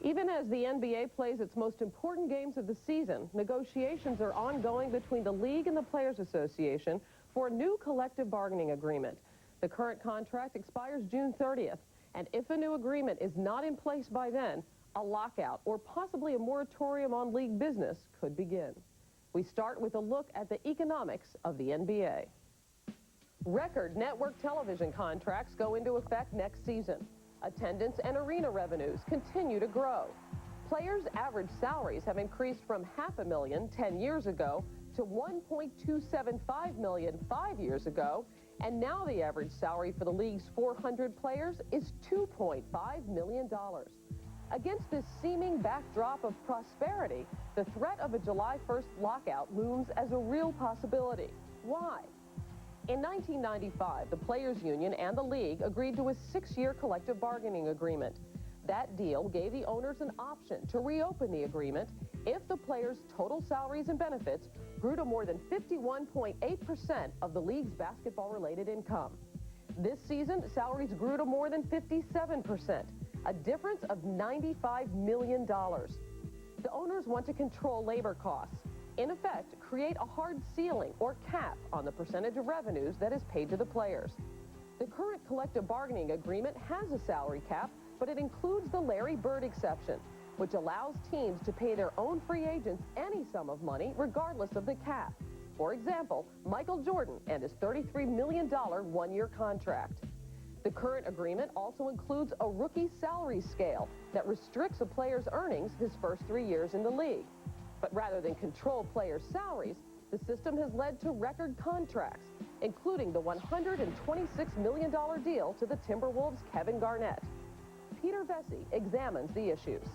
Even as the NBA plays its most important games of the season, negotiations are ongoing between the league and the Players Association for a new collective bargaining agreement. The current contract expires June 30th, and if a new agreement is not in place by then, a lockout or possibly a moratorium on league business could begin. We start with a look at the economics of the NBA. Record network television contracts go into effect next season. Attendance and arena revenues continue to grow. Players' average salaries have increased from $500,000 10 years ago to $1.275 million 5 years ago, and now the average salary for the league's 400 players is $2.5 million. Against this seeming backdrop of prosperity, the threat of a July 1st lockout looms as a real possibility. Why? In 1995, the Players Union and the league agreed to a 6-year collective bargaining agreement. That deal gave the owners an option to reopen the agreement if the players' total salaries and benefits grew to more than 51.8% of the league's basketball-related income. This season, salaries grew to more than 57%, a difference of $95 million. The owners want to control labor costs. In effect, create a hard ceiling or cap on the percentage of revenues that is paid to the players. The current collective bargaining agreement has a salary cap, but it includes the Larry Bird exception, which allows teams to pay their own free agents any sum of money regardless of the cap. For example, Michael Jordan and his $33 million one-year contract. The current agreement also includes a rookie salary scale that restricts a player's earnings his first 3 years in the league. But rather than control players' salaries, the system has led to record contracts, including the $126 million deal to the Timberwolves' Kevin Garnett. Peter Vesey examines the issues.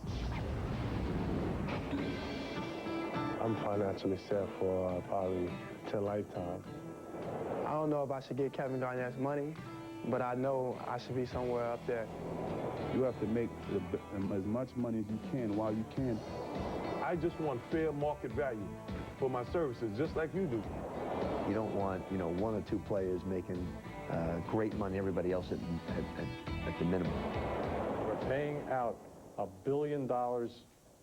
I'm financially set for probably till lifetime. I don't know if I should get Kevin Garnett's money, but I know I should be somewhere up there. You have to make as much money as you can while you can. I just want fair market value for my services, just like you do. You don't want, one or two players making great money, everybody else at the minimum. We're paying out $1 billion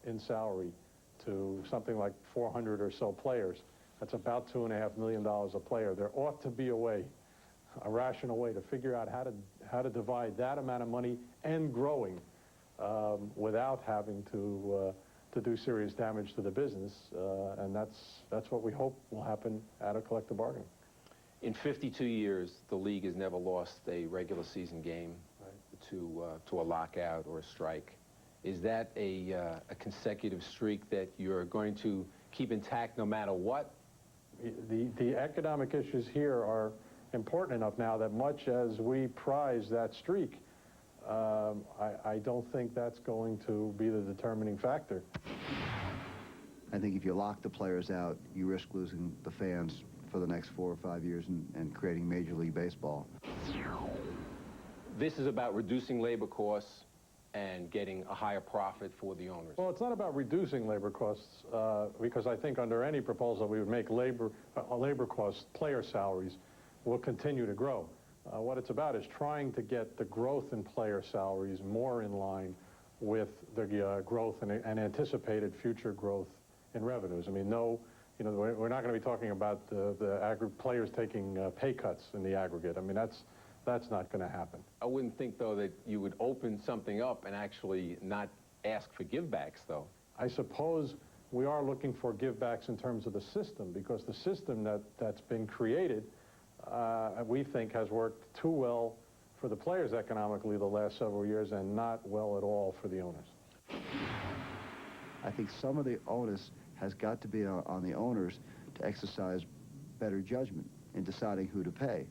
in salary to something like 400 or so players. That's about $2.5 million a player. There ought to be a way, a rational way to figure out how to divide that amount of money and growing without having to do serious damage to the business, and that's what we hope will happen at a collective bargaining. In 52 years, the league has never lost a regular season game to a lockout or a strike. Is that a consecutive streak that you're going to keep intact no matter what? The economic issues here are important enough now that much as we prize that streak, I don't think that's going to be the determining factor. I think if you lock the players out, you risk losing the fans for the next 4 or 5 years and creating Major League Baseball. This is about reducing labor costs and getting a higher profit for the owners. Well, it's not about reducing labor costs, because I think under any proposal we would make labor costs, player salaries, will continue to grow. What it's about is trying to get the growth in player salaries more in line with the growth and anticipated future growth in revenues. I mean, we're not going to be talking about the players taking pay cuts in the aggregate. I mean, that's not going to happen. I wouldn't think, though, that you would open something up and actually not ask for givebacks, though. I suppose we are looking for givebacks in terms of the system, because the system that's been created, we think, has worked too well for the players economically the last several years and not well at all for the owners. I think some of the onus has got to be on the owners to exercise better judgment in deciding who to pay.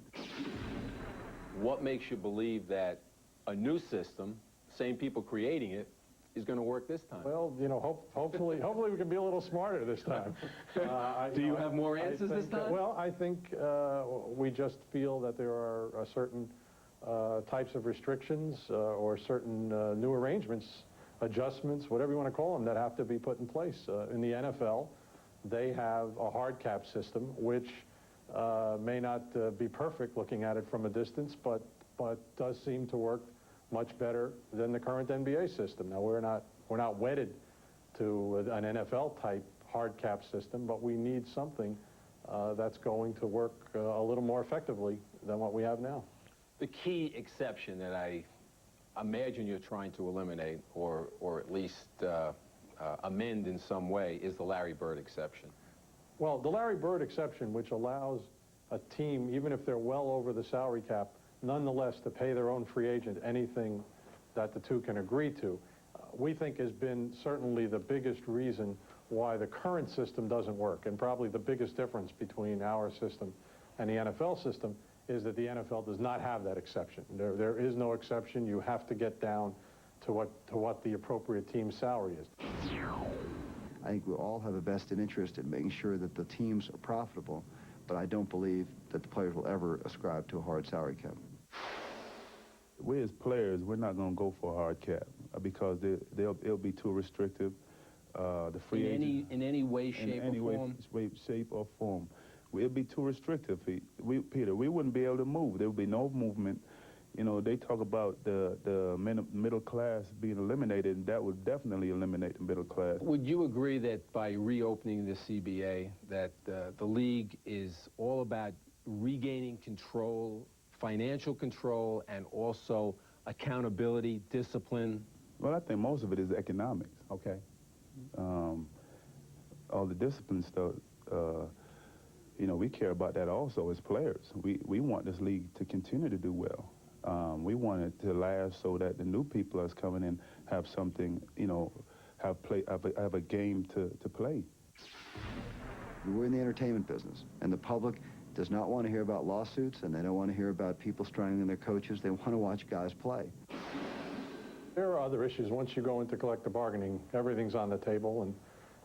What makes you believe that a new system, same people creating it, is going to work this time? Well, hopefully we can be a little smarter this time. Do you have more answers this time? Well, I think we just feel that there are certain types of restrictions or certain new arrangements, adjustments, whatever you want to call them, that have to be put in place. In the NFL, they have a hard cap system, which may not be perfect looking at it from a distance, but does seem to work much better than the current NBA system. Now, we're not wedded to an NFL-type hard cap system, but we need something that's going to work a little more effectively than what we have now. The key exception that I imagine you're trying to eliminate, or at least amend in some way, is the Larry Bird exception. Well, the Larry Bird exception, which allows a team, even if they're well over the salary cap, nonetheless to pay their own free agent anything that the two can agree to, we think has been certainly the biggest reason why the current system doesn't work. And probably the biggest difference between our system and the NFL system is that the NFL does not have that exception. There is no exception. You have to get down to what the appropriate team's salary is. I think we all have a vested interest in making sure that the teams are profitable, but I don't believe that the players will ever ascribe to a hard salary cap. We as players, we're not going to go for a hard cap because it'll be too restrictive. The free agent, in any way, shape, or form? Shape or form. It'd be too restrictive. Peter, we wouldn't be able to move. There would be no movement. You know, they talk about the middle class being eliminated, and that would definitely eliminate the middle class. Would you agree that by reopening the CBA, that the league is all about regaining control, financial control, and also accountability, discipline? Well, I think most of it is economics. Okay. All the discipline stuff, you know, we care about that also as players. We want this league to continue to do well. We want it to last so that the new people that's coming in have something, you know, have a game to play. We're in the entertainment business, and the public does not want to hear about lawsuits, and they don't want to hear about people strangling their coaches. They want to watch guys play. There are other issues. Once you go into collective bargaining, everything's on the table, and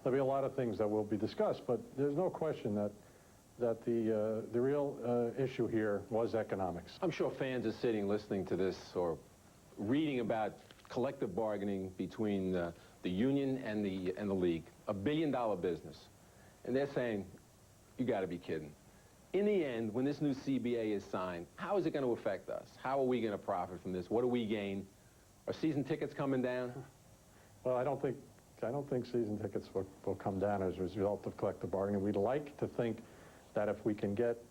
there'll be a lot of things that will be discussed, but there's no question that the real issue here was economics. I'm sure fans are sitting listening to this or reading about collective bargaining between the union and the league, $1 billion business, and they're saying, you got to be kidding. In the end, when this new CBA is signed, how is it going to affect us? How are we going to profit from this? What do we gain? Are season tickets coming down? Well, I don't think season tickets will come down as a result of collective bargaining. We'd like to think that if we can get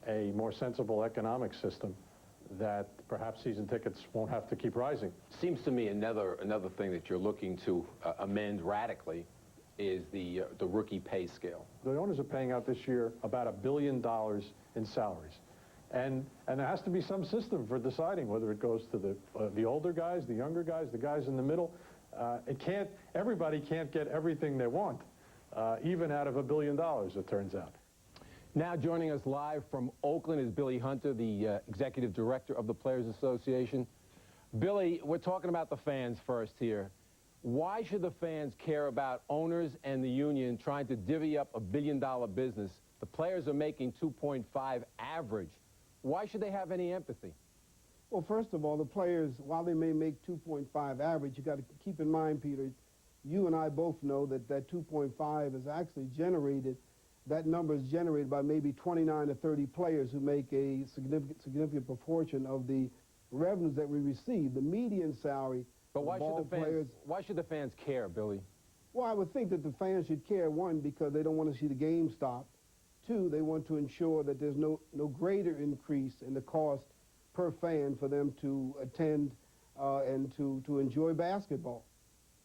a more sensible economic system, that perhaps season tickets won't have to keep rising. Seems to me another thing that you're looking to amend radically is the rookie pay scale. The owners are paying out this year about $1 billion in salaries. And there has to be some system for deciding whether it goes to the older guys, the younger guys, the guys in the middle. Everybody can't get everything they want, even out of $1 billion, it turns out. Now joining us live from Oakland is Billy Hunter, the executive director of the Players Association. Billy, we're talking about the fans first here. Why should the fans care about owners and the union trying to divvy up $1 billion business? The players are making 2.5 average. Why should they have any empathy? Well, first of all, the players, while they may make 2.5 average, you got to keep in mind, Peter, you and I both know that 2.5 is actually generated. That number is generated by maybe 29 to 30 players who make a significant proportion of the revenues that we receive. The median salary. But why should the fans care, Billy? Well, I would think that the fans should care, one, because they don't want to see the game stop. Two, they want to ensure that there's no greater increase in the cost per fan for them to attend and to enjoy basketball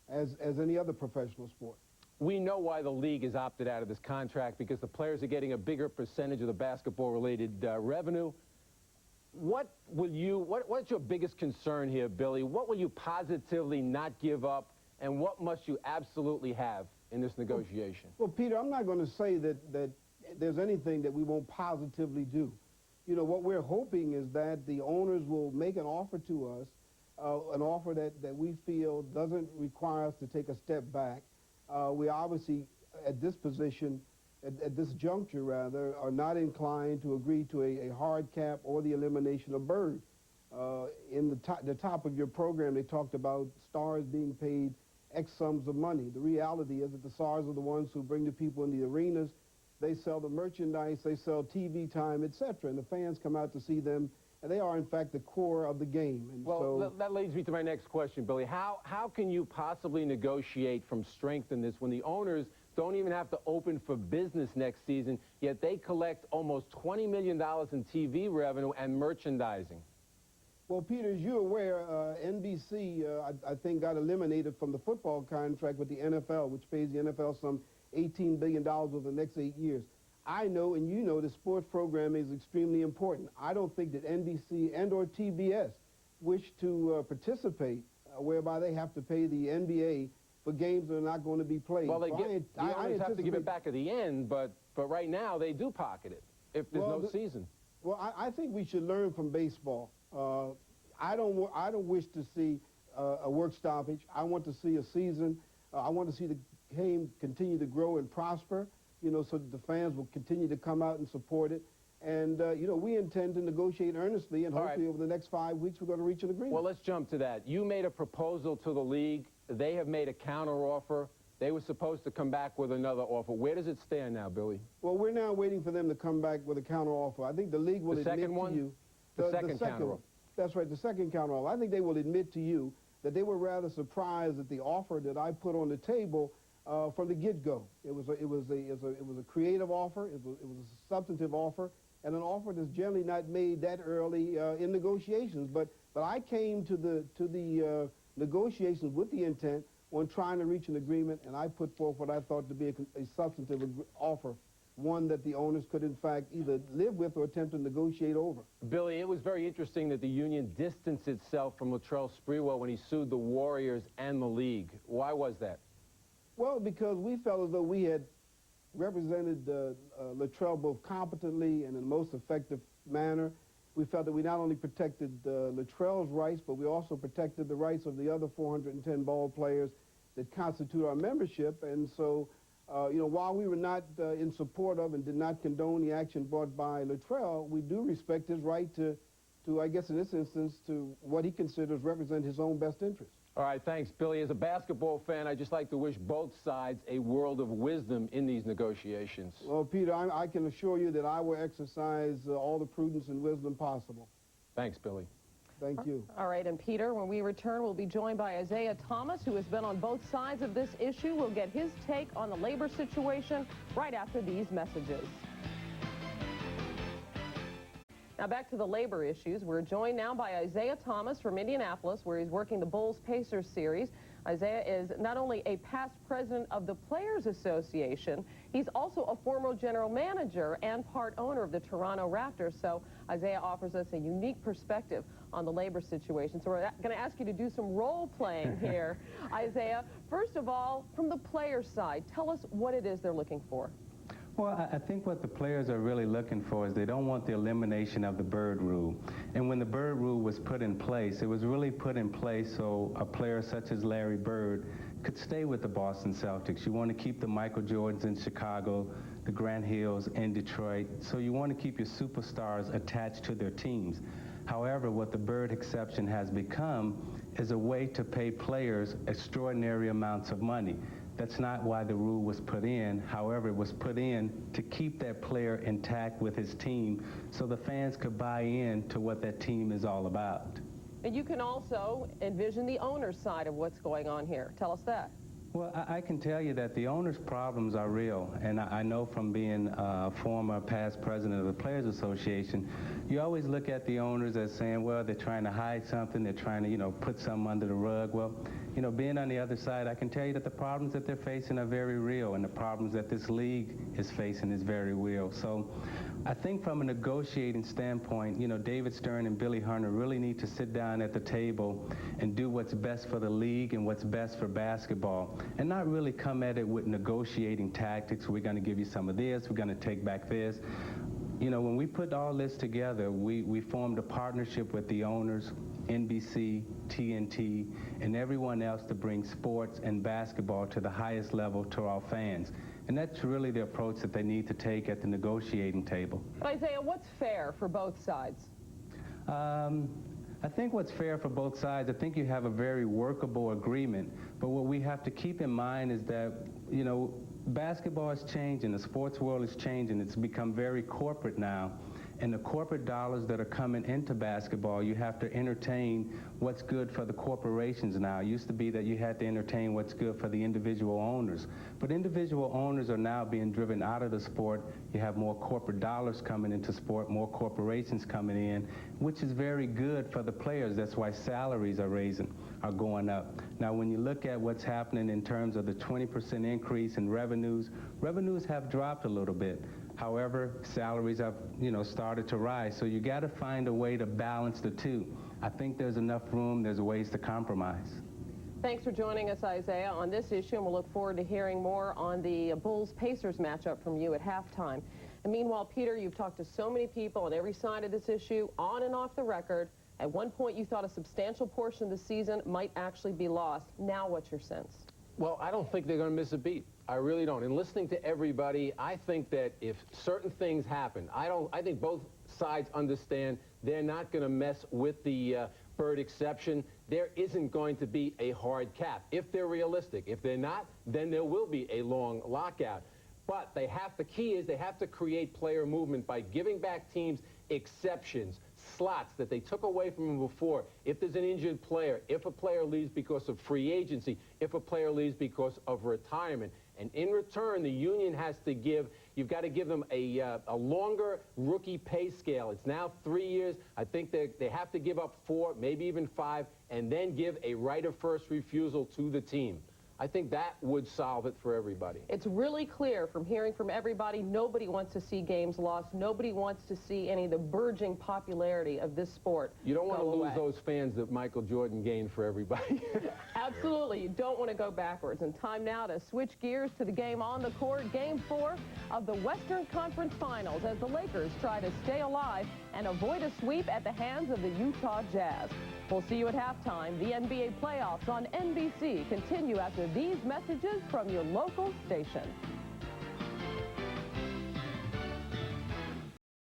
as any other professional sport. We know why the league has opted out of this contract, because the players are getting a bigger percentage of the basketball-related revenue. What's your biggest concern here, Billy? What will you positively not give up, and what must you absolutely have in this negotiation? Well, Peter, I'm not going to say that there's anything that we won't positively do. You know, what we're hoping is that the owners will make an offer to us, an offer that we feel doesn't require us to take a step back. We obviously, at this position, at this juncture rather, are not inclined to agree to a hard cap or the elimination of Bird. In the top of your program, they talked about stars being paid X sums of money. The reality is that the stars are the ones who bring the people in the arenas. They sell the merchandise, they sell TV time, etc., and the fans come out to see them and they are, in fact, the core of the game. And well, so, that leads me to my next question, Billy. How can you possibly negotiate from strength in this when the owners don't even have to open for business next season, yet they collect almost $20 million in TV revenue and merchandising? well, Peter, as you're aware, NBC, I think, got eliminated from the football contract with the NFL, which pays the NFL some $18 billion over the next 8 years. I know, and you know, that sports programming is extremely important. I don't think that NBC and or TBS wish to participate, whereby they have to pay the NBA for games that are not going to be played. Well, the owners have to give anticipate- it back at the end, but right now they do pocket it if there's no season. Well, I think we should learn from baseball. I don't wish to see a work stoppage. I want to see a season. I want to see the game continue to grow and prosper, you know, so that the fans will continue to come out and support it. And, you know, we intend to negotiate earnestly, and hopefully over the next 5 weeks we're going to reach an agreement. Well, let's jump to that. You made a proposal to the league. They have made a counteroffer. They were supposed to come back with another offer. Where does it stand now, Billy? Well, we're now waiting for them to come back with a counteroffer. I think the league will admit to you. The second counteroffer. That's right, the second counteroffer. I think they will admit to you that they were rather surprised at the offer that I put on the table from the get-go. It was a creative offer. It was a substantive offer, and an offer that's generally not made that early in negotiations. But I came to the negotiations with the intent on trying to reach an agreement, and I put forth what I thought to be a substantive offer, one that the owners could, in fact, either live with or attempt to negotiate over. Billy, it was very interesting that the union distanced itself from Latrell Sprewell when he sued the Warriors and the league. Why was that? Well, because we felt as though we had represented Latrell both competently and in the most effective manner. We felt that we not only protected Latrell's rights, but we also protected the rights of the other 410 ball players that constitute our membership. And so, you know, while we were not in support of and did not condone the action brought by Latrell, we do respect his right to, I guess in this instance, to what he considers represent his own best interest. All right, thanks, Billy. As a basketball fan, I'd just like to wish both sides a world of wisdom in these negotiations. Well, Peter, I can assure you that I will exercise all the prudence and wisdom possible. Thanks, Billy. Thank you. All right, and Peter, when we return, we'll be joined by Isaiah Thomas, who has been on both sides of this issue. We'll get his take on the labor situation right after these messages. Now back to the labor issues. We're joined now by Isaiah Thomas from Indianapolis, where he's working the Bulls-Pacers series. Isaiah is not only a past president of the Players Association, he's also a former general manager and part owner of the Toronto Raptors. So Isaiah offers us a unique perspective on the labor situation. So we're going to ask you to do some role-playing here. Isaiah, first of all, from the players' side, tell us what it is they're looking for. Well, I think what the players are really looking for is they don't want the elimination of the Bird Rule. And when the Bird Rule was put in place, it was really put in place so a player such as Larry Bird could stay with the Boston Celtics. You want to keep the Michael Jordans in Chicago, the Grant Hills in Detroit. So you want to keep your superstars attached to their teams. However, what the Bird exception has become is a way to pay players extraordinary amounts of money. That's not why the rule was put in. However, it was put in to keep that player intact with his team so the fans could buy in to what that team is all about. And you can also envision the owner's side of what's going on here. Tell us that. Well, I can tell you that the owner's problems are real, and I know from being a former past president of the Players Association, you always look at the owners as saying, well, they're trying to hide something, they're trying to, you know, put something under the rug. Well, you know, being on the other side, I can tell you that the problems that they're facing are very real, and the problems that this league is facing is very real. So I think from a negotiating standpoint, you know, David Stern and Billy Hunter really need to sit down at the table and do what's best for the league and what's best for basketball, and not really come at it with negotiating tactics. We're going to give you some of this, we're going to take back this. You know, when we put all this together, we formed a partnership with the owners, NBC, TNT, and everyone else to bring sports and basketball to the highest level to our fans. And that's really the approach that they need to take at the negotiating table. Isaiah, what's fair for both sides? I think what's fair for both sides, I think you have a very workable agreement, but what we have to keep in mind is that, you know, basketball is changing, the sports world is changing, it's become very corporate now, And the corporate dollars that are coming into basketball, you have to entertain what's good for the corporations now. It used to be that you had to entertain what's good for the individual owners. But individual owners are now being driven out of the sport. You have more corporate dollars coming into sport, more corporations coming in, which is very good for the players. That's why salaries are going up. Now, when you look at what's happening in terms of the 20% increase in revenues have dropped a little bit. However, salaries have, started to rise. So you got to find a way to balance the two. I think there's enough room. There's ways to compromise. Thanks for joining us, Isaiah, on this issue, and we'll look forward to hearing more on the Bulls-Pacers matchup from you at halftime. And meanwhile, Peter, you've talked to so many people on every side of this issue, on and off the record. At one point, you thought a substantial portion of the season might actually be lost. Now, what's your sense? Well, I don't think they're going to miss a beat. I really don't. And listening to everybody, I think that if certain things happen, I think both sides understand they're not going to mess with the bird exception. There isn't going to be a hard cap if they're realistic. If they're not, then there will be a long lockout. But the key is they have to create player movement by giving back teams exceptions, slots that they took away from them before. If there's an injured player, if a player leaves because of free agency, if a player leaves because of retirement. And in return, the union has to you've got to give them a longer rookie pay scale. It's now 3 years. I think they have to give up 4, maybe even 5, and then give a right of first refusal to the team. I think that would solve it for everybody. It's really clear from hearing from everybody, nobody wants to see games lost. Nobody wants to see any of the burgeoning popularity of this sport. You don't want to lose those fans that Michael Jordan gained for everybody. Absolutely. You don't want to go backwards. And time now to switch gears to the game on the court, Game 4 of the Western Conference Finals, as the Lakers try to stay alive and avoid a sweep at the hands of the Utah Jazz. We'll see you at halftime. The NBA playoffs on NBC continue after these messages from your local station.